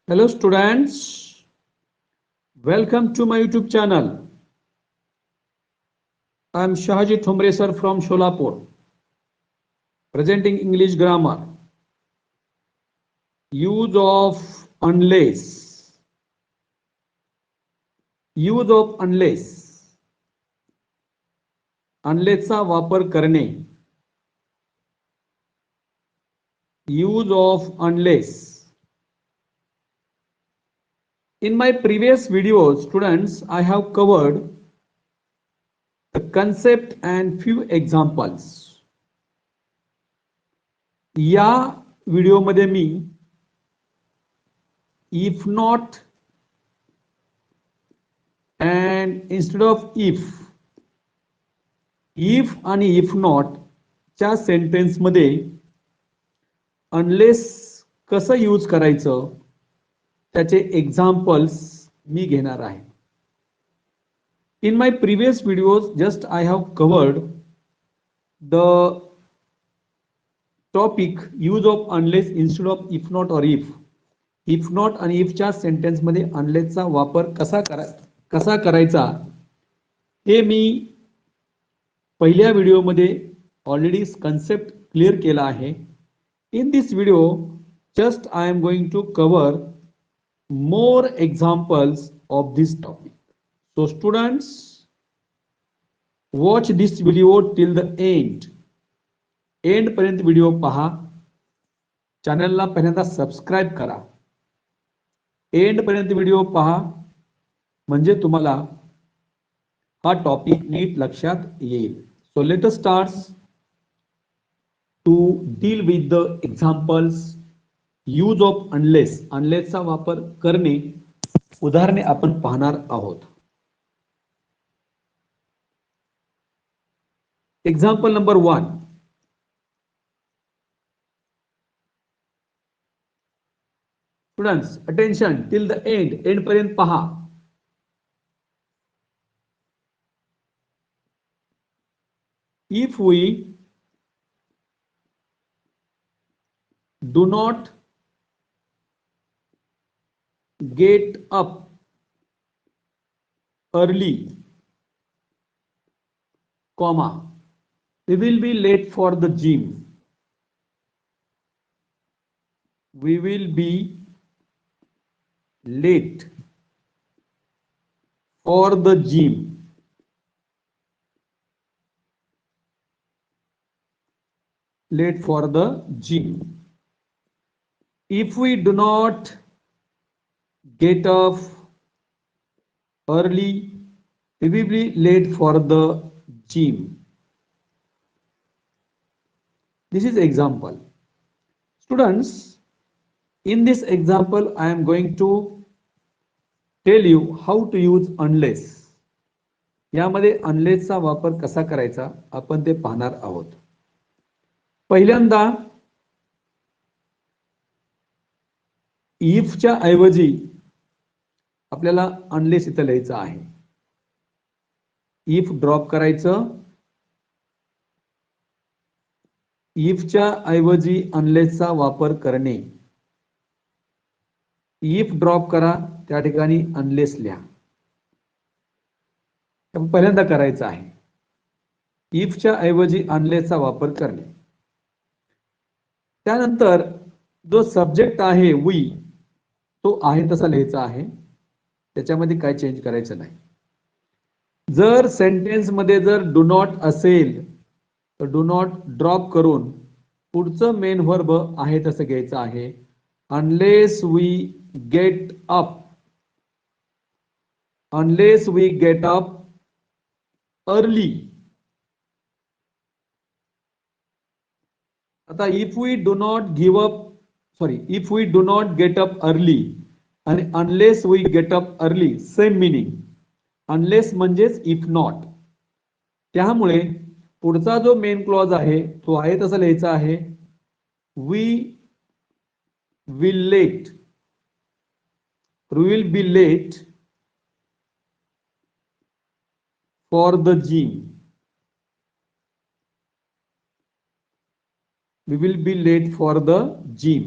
Hello students, welcome to my YouTube channel. I am Shahji Thumre sir from Sholapur, presenting English grammar. Use of unless. Use of unless. Unlessचा वापर करणे. Use of unless. In my previous videos, students, I have covered the concept and few examples. या व्हिडिओमध्ये मी if not and instead of if आणि if not च्या sentence मध्ये unless कसं use करायचं त्याचे एक्झाम्पल्स मी घेणार आहे. In my previous videos just I have covered the topic use of unless instead of if not or if not आणि if च्या सेंटेन्स मध्ये unless चा वापर कसा करायचा हे मी पहिल्या व्हिडिओमध्ये ऑलरेडी कन्सेप्ट क्लिअर केला आहे. In this video just I am going to cover more examples of this topic. So students, watch this video till the end. End पर्यंत व्हिडिओ पहा. चॅनलला पहिल्यांदा सबस्क्राइब करा. एंड पर्यंत व्हिडिओ पहा म्हणजे तुम्हाला हा टॉपिक नीट लक्षात येईल. So let us start to deal with the examples. Use of unless. अनलेसचा वापर करणे. उदाहरणे आपण पाहणार आहोत. Example number 1. Students attention till the end पर्यंत पहा. If we do not get up early, comma, we will be late for the gym. We will be late for the gym. Late for the gym. If we do not get up early, we will be late for the gym. This is example. Students, in this example I am going to tell you how to use unless. यामध्ये unless चा वापर कसा करायचा आपण ते पाहणार आहोत. पहिल्यांदा if च्या ऐवजी आपल्याला अनलेस इथं लिहायचं आहे. if ड्रॉप करायचं. if च्या ऐवजी अनलेस चा वापर करणे. if ड्रॉप करा त्या ठिकाणी अनलेस लिहा. पहिल्यांदा करायचं आहे. if च्या ऐवजी अनलेस चा वापर करणे. त्यानंतर जो सब्जेक्ट आहे वी तो आहे तसा लिहायचा आहे. त्याच्यामध्ये काय चेंज करायचं नाही. जर सेंटेन्स मध्ये जर डू नॉट असेल तर डू नॉट ड्रॉप करून पुढचं मेन व्हर्ब आहे तसं घ्यायचं आहे. Unless we get up. Unless we get up early. आता if we do not give up if we do not get up early आणि unless we get up early same meaning. unless म्हणजेच if not. त्यामुळे पुढचा जो main clause आहे तो आहे तसा लिहायचा आहे. we will late. we will be late for the gym. We will be late for the gym.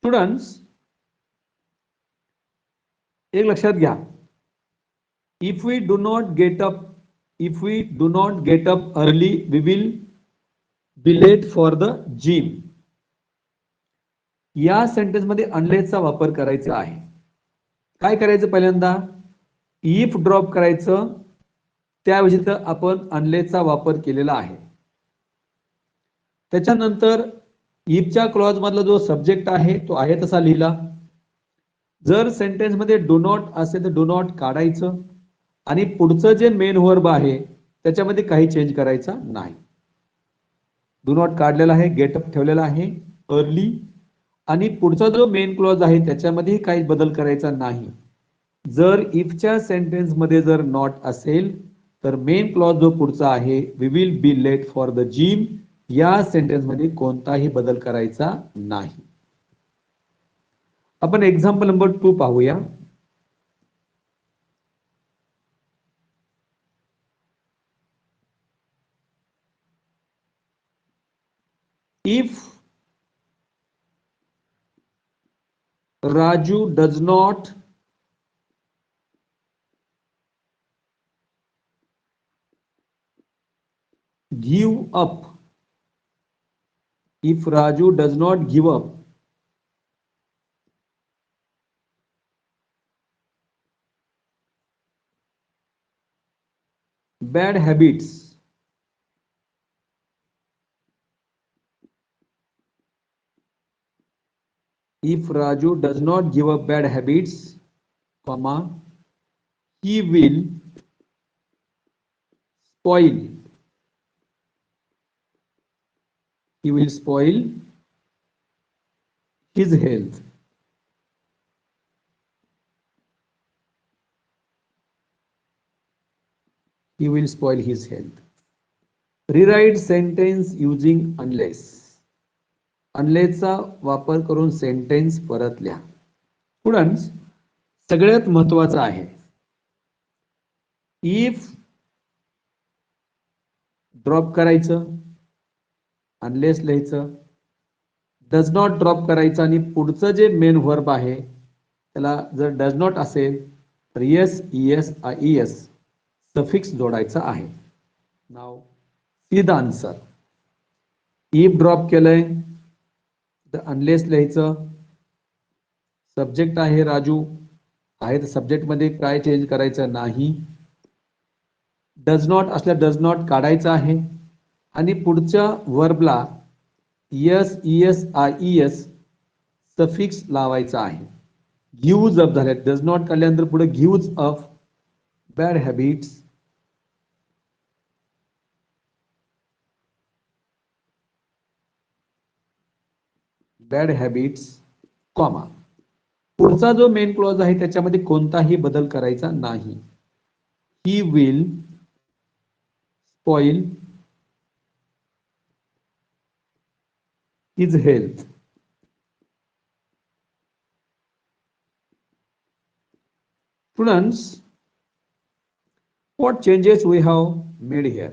Students, एक लक्षात घ्या, if we do not get up, if we do not get up early we will be late for the gym. या sentence मध्ये अनलेसचा वापर करायचा आहे. काय करायचं, पहिल्यांदा इफ ड्रॉप करायचं, त्याऐवजी तर आपण अनलेसचा वापर केलेला आहे. त्याच्यानंतर इफच्या क्लॉज मधला जो सब्जेक्ट आहे तो आहे तसा लिहिला. जर सेंटेन्स मध्ये डू नॉट असेल तर डू नॉट काढायचं आणि पुढचं जे मेन वर्ब आहे त्याच्यामध्ये काही चेंज करायचा नाही. डू नॉट काढलेला आहे, गेटअप ठेवलेला आहे अर्ली, आणि पुढचा जो मेन क्लॉज आहे त्याच्यामध्ये काही बदल करायचा नाही. जर इफच्या सेंटेन्स मध्ये जर नॉट असेल तर मेन क्लॉज जो पुढचा आहे we will be late for the gym, या सेंटेन्स मध्ये कोणताही बदल करायचा नाही. आपण एक्झाम्पल नंबर 2 पाहूया. If Raju does not give up, if Raju does not give up bad habits, if Raju does not give up bad habits, comma, he will spoil, he will spoil his health. He will spoil his health. Rewrite sentence using unless. अनलेसचा वापर करून sentence परत लिहा. Students, सगळ्यात महत्वाचं आहे, if drop करायचं, unless लिहायचं, does not drop करायचं आणि पुढचं जे मेन व्हर्ब आहे त्याला जर डज नॉट असेल तर एस ईएस आयईएस सफिक्स जोडायचा आहे. Now see the answer. If drop केलंय तर अनलेस लिहायचं, सब्जेक्ट आहे राजू आहे तर सब्जेक्ट मध्ये काय चेंज करायचं नाही. डज नॉट असल्या डज नॉट काढायचं आहे आणि पुढच्या वर्बला एस ईएस आयईएस सफिक्स लावायचा आहे. गिव्ज अप झाले, डज नॉट काढल्यानंतर पुढे gives up bad habits, bad habits, comma, पुढचा जो मेन क्लॉज आहे त्याच्यामध्ये कोणताही बदल करायचा नाही. He will spoil his health. Students, what changes we have made here?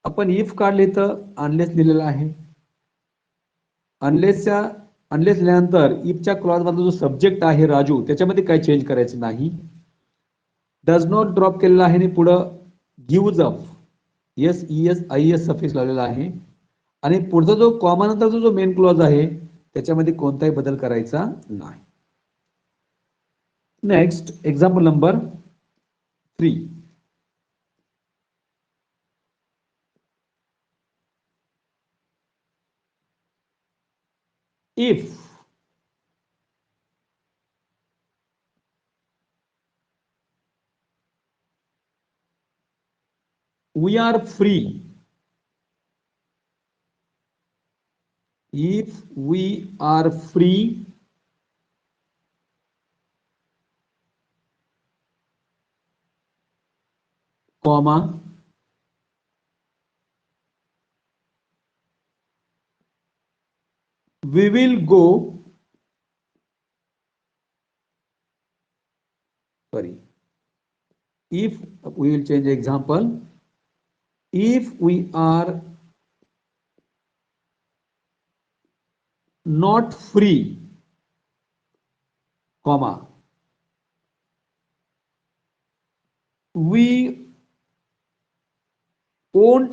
आपण इफ काढले तर अनलेस लिहिलेला आहे. अनलेसच्या अनलेस लिहिल्यानंतर इफच्या क्लॉज मधला जो सब्जेक्ट आहे राजू त्याच्यामध्ये काही चेंज करायचं नाही. डज नॉट ड्रॉप केलेला आहे आणि पुढं gives up S ES IES suffix लावलेला आहे आणि पुढचा जो कॉमा नंतरचा जो मेन क्लॉज आहे त्याच्यामध्ये कोणताही बदल करायचा नाही. Next example number 3. If we are free, if we are free, comma, we will go, sorry, if we will change example, if we are not free, comma we won't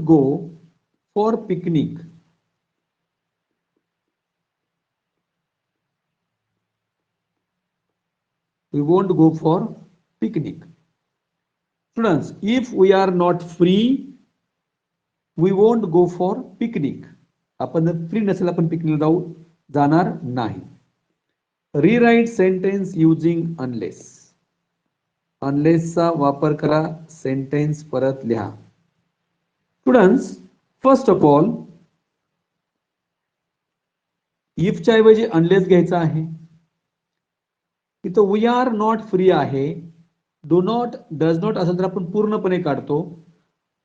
go for picnic. We won't go for picnic. Students, if we are not free, we won't go for picnic. आपण जर free नसेल आपण पिकनिकला जाणार नाही. Rewrite sentence using unless. Unless चा वापर करा, सेंटेन्स परत लिहा. Students, first of all if च्या ऐवजी अनलेस घ्यायचा आहे. इथं वी आर नॉट फ्री आहे. डू नॉट, डज नॉट असेल तर आपण पूर्णपणे काढतो.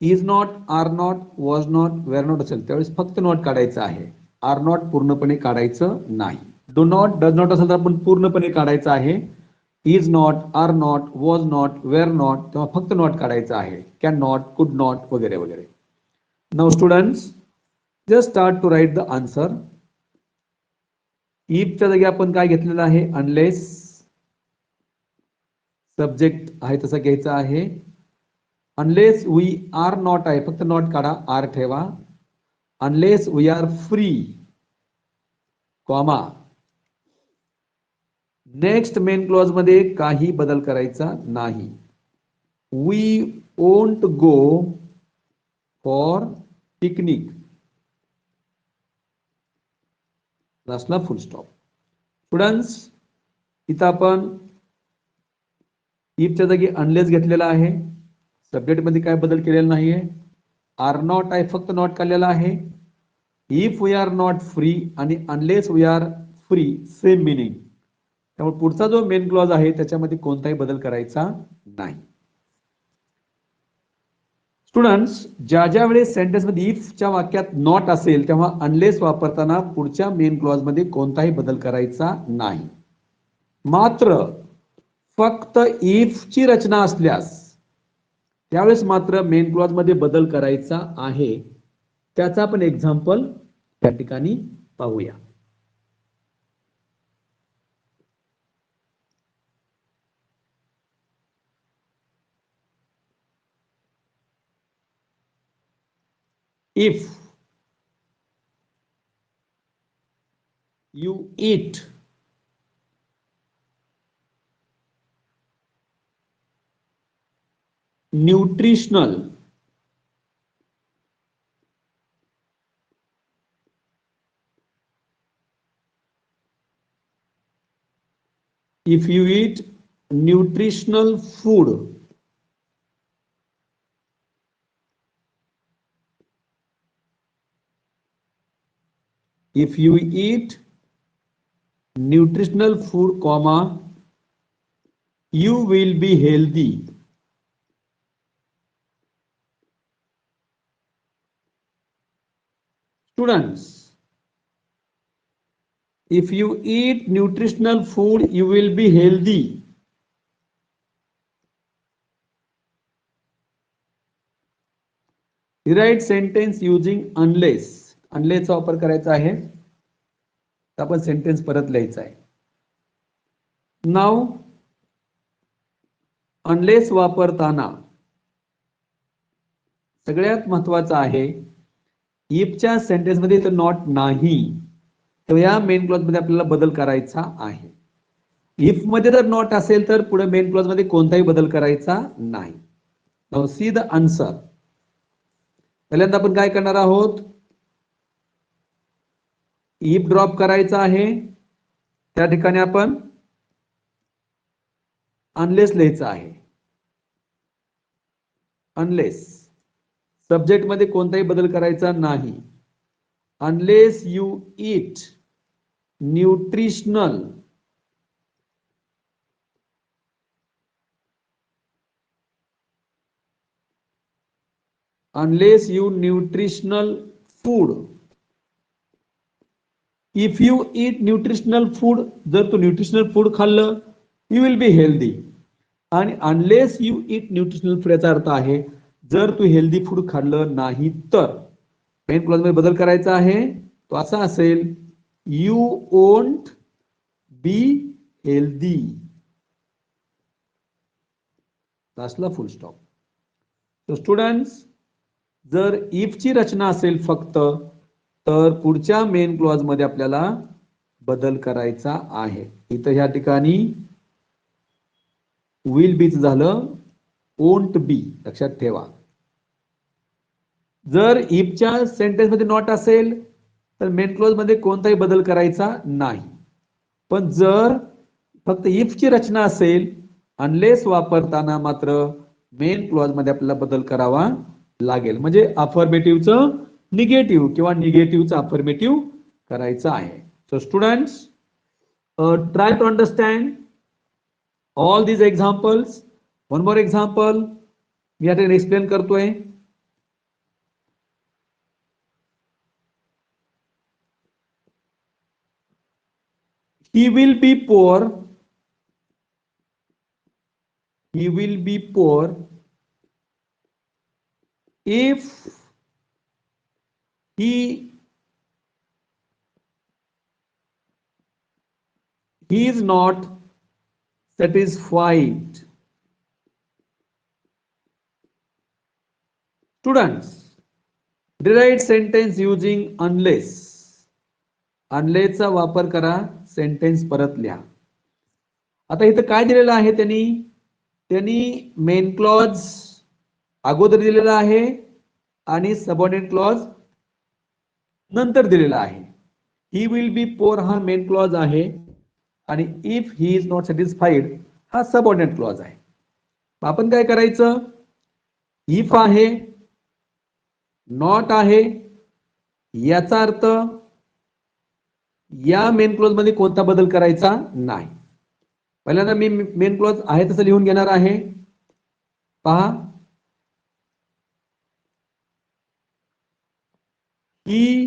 Is not, are not, was not, were not असेल त्यावेळेस फक्त नॉट काढायचं आहे. आर नॉट पूर्णपणे काढायचं नाही. डू नॉट, डज नॉट असेल तर आपण पूर्णपणे काढायचं आहे. Is not, are not, was not, were not तेव्हा फक्त नॉट काढायचं आहे. कॅन नॉट, कुड नॉट वगैरे वगैरे. Now students, just start to write the answer. इफच्या जागी आपण काय घेतलेलं आहे, अनलेस. सब्जेक्ट आहे तसा घ्यायचा आहे. अनलेस वी आर नॉट आहे, फक्त नॉट काढा, आर ठेवा. Unless we are free, comma. Next main clause मध्ये काही बदल करायचा नाही. We won't go for picnic, लास्टला फुल स्टॉप. स्टुडंट्स, इथं आपण इफच्या जागी अनलेस घेतलेला आहे. सब्जेक्ट मध्ये काय बदल केलेला नाहीये. आर नॉट आहे, फक्त नॉट काढलेला आहे. If we are not free आणि unless we are free same meaning. त्यामुळे पुढचा जो मेन क्लॉज आहे त्याच्यामध्ये कोणताही बदल करायचा नाही. स्टुडंट्स, ज्या ज्या वेळेस सेंटेन्स मध्ये इफच्या वाक्यात नॉट असेल तेव्हा अनलेस वापरताना पुढच्या मेन क्लॉज मध्ये कोणताही बदल करायचा नाही. मात्र फक्त इफ ची रचना असल्यास त्यावेळेस मात्र मेन क्लॉज मध्ये बदल करायचा आहे. त्याचा आपण एक्झाम्पल त्या ठिकाणी पाहूया. If you eat nutritional if you eat nutritional food, if you eat nutritional food, comma, you will be healthy. Students, if you eat nutritional food, you will be healthy. Rewrite sentence using unless. unless चा वापर करायचा आहे. आपण sentence परत लिहायचा आहे. Now unless वापरताना सगळ्यात महत्वाचं आहे, इफच्या सेंटेन्स मध्ये तर नॉट नाही, तर या मेन क्लॉज मध्ये आपल्याला बदल करायचा आहे. इफ मध्ये जर नॉट असेल तर पुढे मेन क्लॉज मध्ये कोणताही बदल करायचा नाही. Now see the answer. पहिल्यांदा आपण काय करणार आहोत, इफ ड्रॉप करायचा आहे. त्या ठिकाणी आपण अनलेस लिहायचा आहे. अनलेस सब्जेक्ट मध्ये कोणताही बदल करायचा नाही. Unless you eat nutritional food. If you eat nutritional food, जर तू न्यूट्रिशनल फूड खाल्लं, you will be healthy. आणि unless you eat nutritional food याचा अर्थ आहे जर तू हेल्दी फूड खाल्लं नाही तर. मेन क्लॉज मध्ये बदल करायचा आहे, तो असा असेल, यू वोंट बी हेल्दी, असला फुल स्टॉप. तो स्टुडंट्स, जर इफ ची रचना असेल फक्त, तर पुढच्या मेन क्लॉज मध्ये आपल्याला बदल करायचा आहे. इथं ह्या ठिकाणी विल बीच झालं वोंट बी, लक्षात ठेवा. जर इफच्या सेंटेन्स मध्ये नॉट असेल तर मेन क्लॉज मध्ये कोणताही बदल करायचा नाही. पण जर फक्त इफ ची रचना असेल, अनलेस वापरताना मात्र मेन क्लॉज मध्ये आपल्याला बदल करावा लागेल. म्हणजे अफर्मेटिव्हचं निगेटिव्ह किंवा निगेटिव्हचं अफर्मेटिव्ह करायचं आहे. So students, try to understand all these examples. One more example मी आता एक्सप्लेन करतोय. He will be poor. He will be poor if he is not satisfied. Students, rewrite sentence using unless. unless चा वापर करा, sentence परत लिहा. आता इथं काय दिलेलं आहे त्यांनी मेन क्लॉज अगोदर दिलेला आहे आणि सबऑर्डिनेट क्लॉज नंतर दिलेला आहे. ही विल बी पोर हा मेन क्लॉज आहे आणि if he is not satisfied हा सबऑर्डिनेट क्लॉज आहे. आपण काय करायचं, इफ आहे, नॉट आहे, याचा अर्थ या मेन क्लॉज मध्ये कोणता बदल करायचा नाही. पहिल्यांदा मी मेन क्लॉज आहे तसं लिहून घेणार आहे. पहा, ही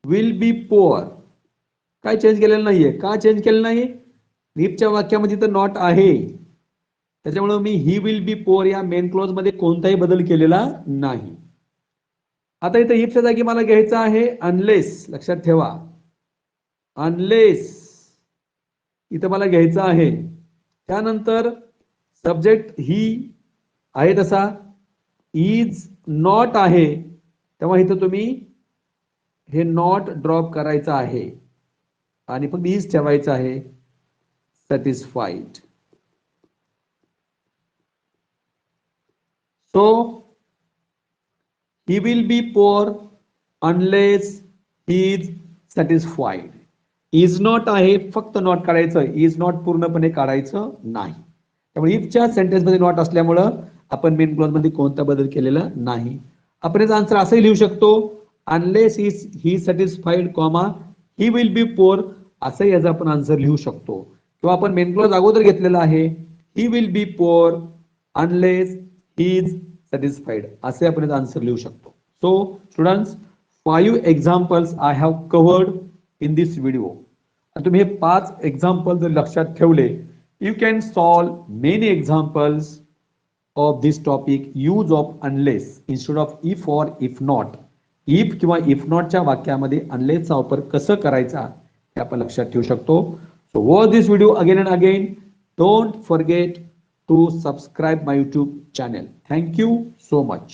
विल बी पोअर, काय चेंज केलेलं नाहीये. का चेंज केलं नाही? इफच्या वाक्यामध्ये तर नॉट आहे, त्याच्यामुळे मी ही विल बी पोअर या मेन क्लॉज मध्ये कोणताही बदल केलेला नाही. आता इथे इफच्या जागी मला घ्यायचं आहे अनलेस. लक्षात ठेवा, अनलेस इथं मला घ्यायचं आहे. त्यानंतर सब्जेक्ट ही आहे तसा, इज नॉट आहे, तेव्हा इथं तुम्ही हे नॉट ड्रॉप करायचं आहे आणि फक्त इज ठेवायचं आहे, satisfied. So he will be poor unless he is satisfied. is not आहे, फक्त नॉट काढायचं, is not पूर्णपणे काढायचं नाही. त्यामुळे इफच्या सेंटेन्स मध्ये नॉट असल्यामुळं आपण मेन क्लॉज मध्ये कोणता बदल केलेला नाही. आपण याचा आन्सर असंही लिहू शकतो, unless he satisfied comma he will be poor, असंही याचा आपण आन्सर लिहू शकतो. किंवा आपण मेन क्लॉज अगोदर घेतलेला आहे, he will be poor unless he is satisfied, असे आपण आन्सर लिहू शकतो. So students, 5 examples I have covered in this video. तुम्ही हे 5 एक्झाम्पल जर लक्षात ठेवले, you can solve many examples of this topic. Use of unless instead of if or if not. If किंवा इफ नॉटच्या वाक्यामध्ये अनलेसचा वापर कसं करायचा हे आपण लक्षात ठेवू शकतो. So watch this video again and again. Don't forget to subscribe my YouTube channel. Thank you so much.